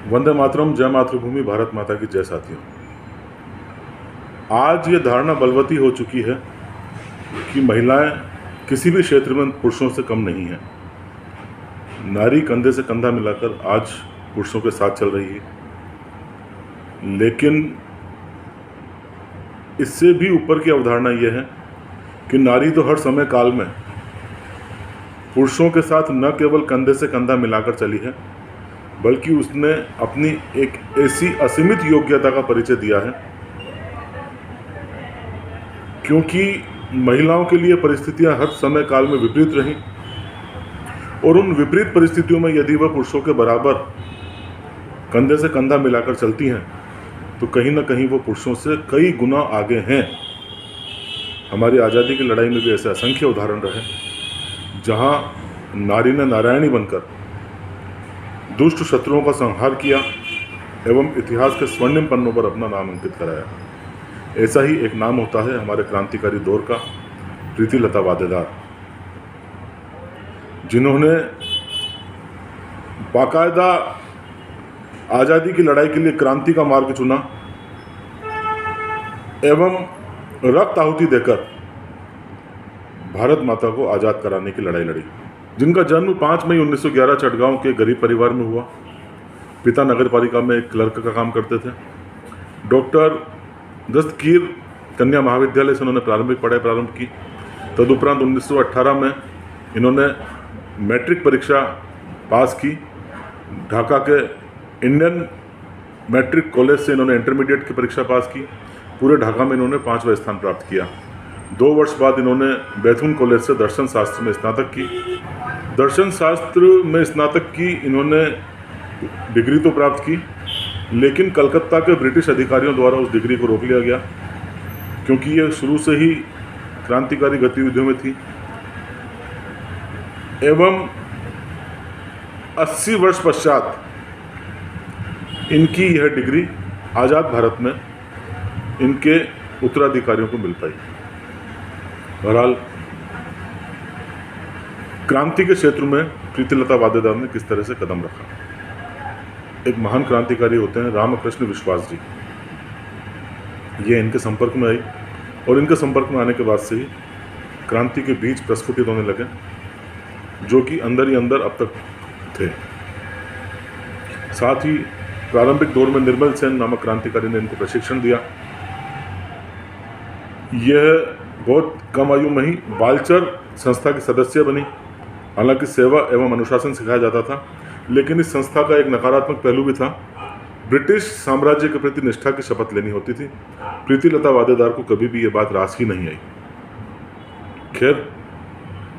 वंदे मातरम, जय मातृभूमि, भारत माता की जय। साथियों, आज ये धारणा बलवती हो चुकी है कि महिलाएं किसी भी क्षेत्र में पुरुषों से कम नहीं हैं। नारी कंधे से कंधा मिलाकर आज पुरुषों के साथ चल रही है, लेकिन इससे भी ऊपर की अवधारणा यह है कि नारी तो हर समय काल में पुरुषों के साथ न केवल कंधे से कंधा मिलाकर चली है, बल्कि उसने अपनी एक ऐसी असीमित योग्यता का परिचय दिया है, क्योंकि महिलाओं के लिए परिस्थितियां हर समय काल में विपरीत रहीं और उन विपरीत परिस्थितियों में यदि वह पुरुषों के बराबर कंधे से कंधा मिलाकर चलती हैं तो कहीं ना कहीं वो पुरुषों से कई गुना आगे हैं। हमारी आज़ादी की लड़ाई में भी ऐसे असंख्य उदाहरण रहे जहां नारी ने नारायणी बनकर दुष्ट शत्रुओं का संहार किया एवं इतिहास के स्वर्णिम पन्नों पर अपना नाम अंकित कराया। ऐसा ही एक नाम होता है हमारे क्रांतिकारी दौर का प्रीतिलता वादेदार, जिन्होंने बाकायदा आज़ादी की लड़ाई के लिए क्रांति का मार्ग चुना एवं रक्त आहुति देकर भारत माता को आज़ाद कराने की लड़ाई लड़ी। जिनका जन्म 5 मई 1911 चटगांव के गरीब परिवार में हुआ। पिता नगर पालिका में एक क्लर्क का काम करते थे। डॉक्टर दस्तगीर कन्या महाविद्यालय से उन्होंने प्रारंभिक पढ़ाई प्रारंभ की। तदुपरांत 1918 में इन्होंने मैट्रिक परीक्षा पास की। ढाका के इंडियन मैट्रिक कॉलेज से इन्होंने इंटरमीडिएट की परीक्षा पास की। पूरे ढाका में इन्होंने 5वां स्थान प्राप्त किया। 2 वर्ष बाद इन्होंने बैथुन कॉलेज से दर्शन शास्त्र में स्नातक की। दर्शन शास्त्र में स्नातक की इन्होंने डिग्री तो प्राप्त की, लेकिन कलकत्ता के ब्रिटिश अधिकारियों द्वारा उस डिग्री को रोक लिया गया, क्योंकि यह शुरू से ही क्रांतिकारी गतिविधियों में थी। एवं 80 वर्ष पश्चात इनकी यह डिग्री आज़ाद भारत में इनके उत्तराधिकारियों को मिल पाई। बहरहाल, क्रांति के क्षेत्र में प्रीतिलता वादेदार ने किस तरह से कदम रखा। एक महान क्रांतिकारी होते हैं रामकृष्ण विश्वास जी। ये इनके संपर्क में आई और इनके संपर्क में आने के बाद से ही क्रांति के बीज प्रस्फुटित होने लगे, जो कि अंदर ही अंदर अब तक थे। साथ ही प्रारंभिक दौर में निर्मल सेन नामक क्रांतिकारी ने इनको प्रशिक्षण दिया। यह बहुत कम आयु में ही बालचर संस्था की सदस्य बनी। हालांकि सेवा एवं अनुशासन सिखाया जाता था, लेकिन इस संस्था का एक नकारात्मक पहलू भी था। ब्रिटिश साम्राज्य के प्रति निष्ठा की शपथ लेनी होती थी। प्रीतिलता वादेदार को कभी भी ये बात रास ही नहीं आई। खैर,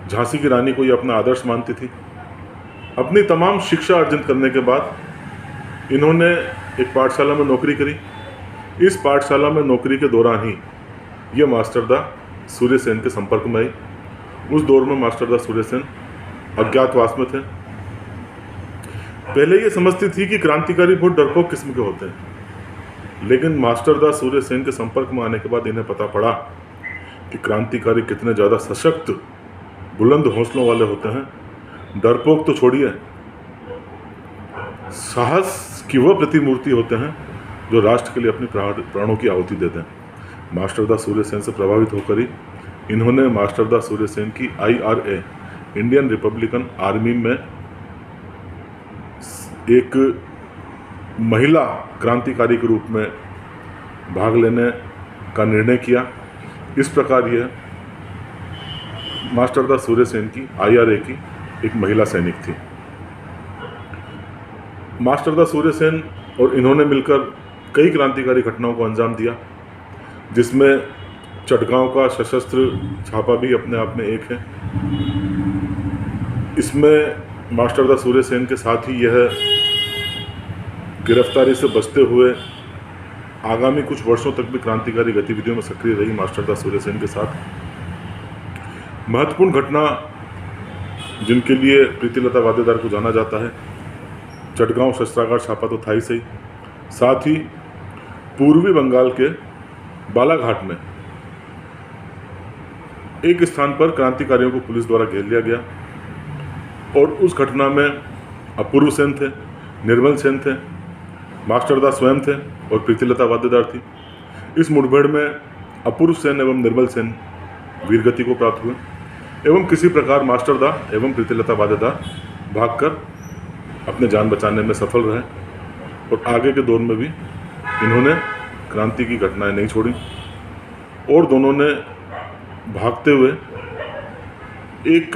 झांसी की रानी को ये अपना आदर्श मानती थी। अपनी तमाम शिक्षा अर्जित करने के बाद इन्होंने एक पाठशाला में नौकरी करी। इस पाठशाला में नौकरी के दौरान ही ये मास्टर दा सूर्य सेन के संपर्क में आई। उस दौर में मास्टर दा सूर्य सेन अज्ञातवास में थे। पहले ये समझती थी कि क्रांतिकारी बहुत डरपोक किस्म के होते हैं, लेकिन मास्टर दा सूर्य सेन के संपर्क में आने के बाद इन्हें पता पड़ा कि क्रांतिकारी कितने ज़्यादा सशक्त, बुलंद हौसलों वाले होते हैं। डरपोक तो छोड़िए, साहस की वह प्रतिमूर्ति होते हैं जो राष्ट्र के लिए अपने प्राणों की आहुति देते हैं। मास्टर दा सूर्य सेन से प्रभावित होकर ही इन्होंने मास्टर दा सूर्य सेन की IRA, इंडियन रिपब्लिकन आर्मी में एक महिला क्रांतिकारी के रूप में भाग लेने का निर्णय किया। इस प्रकार यह मास्टर दा सूर्य सेन की IRA की एक महिला सैनिक थी। मास्टर दा सूर्य सेन और इन्होंने मिलकर कई क्रांतिकारी घटनाओं को अंजाम दिया, जिसमें चटगांव का सशस्त्र छापा भी अपने आप में एक है। इसमें मास्टर दा सूर्य सेन के साथ ही यह गिरफ्तारी से बचते हुए आगामी कुछ वर्षों तक भी क्रांतिकारी गतिविधियों में सक्रिय रही। मास्टर दा सूर्य सेन के साथ महत्वपूर्ण घटना जिनके लिए प्रीतिलता वादेदार को जाना जाता है, चटगांव शस्त्रागार छापा तो था ही सही, साथ ही पूर्वी बंगाल के बालाघाट में एक स्थान पर क्रांतिकारियों को पुलिस द्वारा घेर लिया गया और उस घटना में अपूर्व सेन थे, निर्मल सेन थे मास्टरदा स्वयं थे और प्रीतिलता वाद्देदार थी। इस मुठभेड़ में अपूर्व सेन एवं निर्मल सेन वीरगति को प्राप्त हुए एवं किसी प्रकार मास्टरदा एवं प्रीतिलता वाद्देदार भागकर अपने जान बचाने में सफल रहे और आगे के दौर में भी इन्होंने क्रांति की घटनाएं नहीं छोड़ी और दोनों ने भागते हुए एक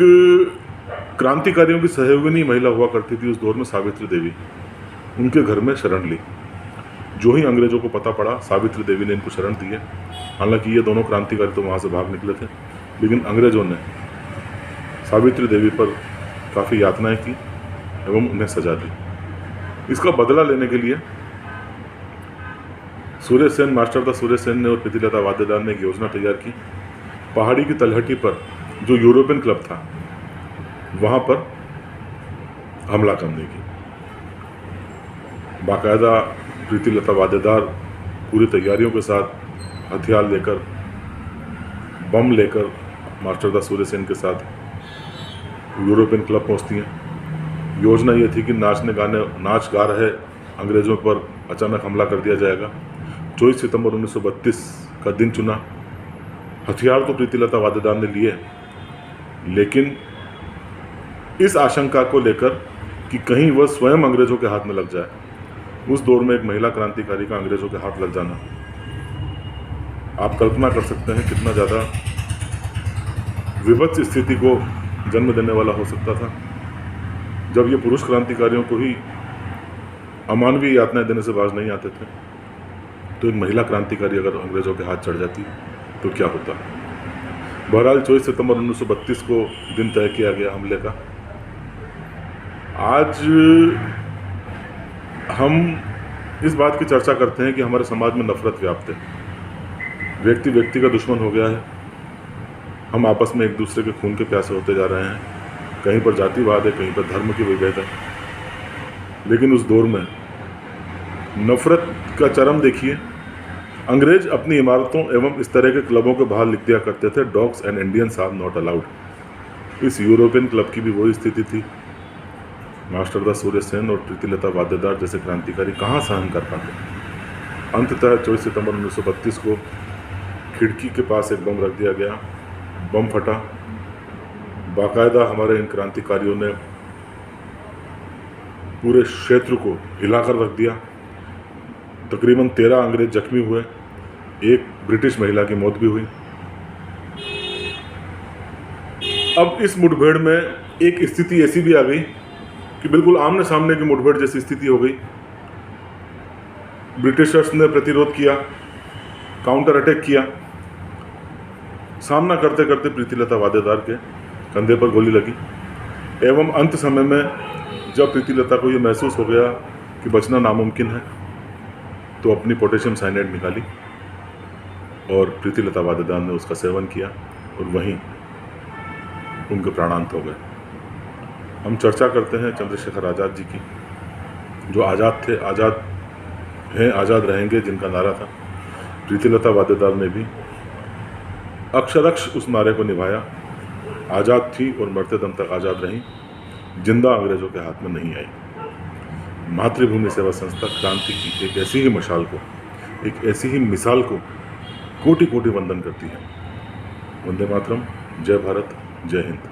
क्रांतिकारियों की सहयोगिनी महिला हुआ करती थी उस दौर में, सावित्री देवी, उनके घर में शरण ली। जो ही अंग्रेजों को पता पड़ा, सावित्री देवी ने इनको शरण दी है। हालांकि ये दोनों क्रांतिकारी तो वहाँ से भाग निकले थे, लेकिन अंग्रेजों ने सावित्री देवी पर काफ़ी यातनाएं की एवं उन्हें सजा दी। इसका बदला लेने के लिए सूर्य सेन, मास्टरदा सूर्य सेन ने और प्रीतिलता वाद्देदार ने एक योजना तैयार की। पहाड़ी की तलहटी पर जो यूरोपियन क्लब था वहाँ पर हमला करने की। बाकायदा प्रीतिलता वाद्देदार पूरी तैयारियों के साथ हथियार लेकर, बम लेकर मास्टरदा सूर्य सेन के साथ यूरोपियन क्लब पहुँचती हैं। योजना ये थी कि नाच गा रहे अंग्रेज़ों पर अचानक हमला कर दिया जाएगा। 24 सितंबर 1932 का दिन चुना। हथियार तो प्रीतिलता वाद्देदार ने लिए, लेकिन इस आशंका को लेकर कि कहीं वह स्वयं अंग्रेज़ों के हाथ में लग जाए, उस दौर में एक महिला क्रांतिकारी का अंग्रेज़ों के हाथ लग जाना, आप कल्पना कर सकते हैं कितना ज़्यादा विभत्स स्थिति को जन्म देने वाला हो सकता था। जब ये पुरुष क्रांतिकारियों को ही अमानवीय यातनाएं देने से बाज नहीं आते थे, तो एक महिला क्रांतिकारी अगर अंग्रेज़ों के हाथ चढ़ जाती तो क्या होता। बहरहाल 24 सितंबर 1932 को दिन तय किया गया हमले का। आज हम इस बात की चर्चा करते हैं कि हमारे समाज में नफरत व्याप्त है, व्यक्ति व्यक्ति का दुश्मन हो गया है, हम आपस में एक दूसरे के खून के प्यासे होते जा रहे हैं, कहीं पर जातिवाद है, कहीं पर धर्म की विभेद है। लेकिन उस दौर में नफरत का चरम देखिए। अंग्रेज अपनी इमारतों एवं इस तरह के क्लबों के बाहर लिख दिया करते थे, dogs and Indians are not allowed. इस यूरोपियन क्लब की भी वही स्थिति थी। मास्टरदा सूर्य सेन और प्रीतिलता वाद्देदार जैसे क्रांतिकारी कहाँ सहन कर पाते। अंततः 24 सितंबर 1932 को खिड़की के पास एक बम रख दिया गया। बम फटा। बाकायदा हमारे इन क्रांतिकारियों ने पूरे क्षेत्र को हिलाकर रख दिया। तकरीबन 13 अंग्रेज जख्मी हुए, एक ब्रिटिश महिला की मौत भी हुई। अब इस मुठभेड़ में एक स्थिति ऐसी भी आ गई कि बिल्कुल आमने सामने की मुठभेड़ जैसी स्थिति हो गई। ब्रिटिशर्स ने प्रतिरोध किया, काउंटर अटैक किया। सामना करते करते प्रीतिलता वाद्देदार के कंधे पर गोली लगी एवं अंत समय में जब प्रीतिलता को ये महसूस हो गया कि बचना नामुमकिन है, तो अपनी पोटेशियम साइनाइड निकाली और प्रीतिलता वाद्देदार ने उसका सेवन किया और वहीं उनके प्राणांत हो गए। हम चर्चा करते हैं चंद्रशेखर आज़ाद जी की, जो आज़ाद थे, आज़ाद हैं, आज़ाद रहेंगे, जिनका नारा था। प्रीतिलता वाद्देदार ने भी अक्षरक्ष उस नारे को निभाया। आज़ाद थी और मरते दम तक आज़ाद रहीं, जिंदा अंग्रेज़ों के हाथ में नहीं आई। मातृभूमि सेवा संस्था क्रांति की एक ऐसी ही मशाल को, एक ऐसी ही मिसाल को कोटि कोटि वंदन करती है। वंदे मातरम। जय भारत, जय हिंद।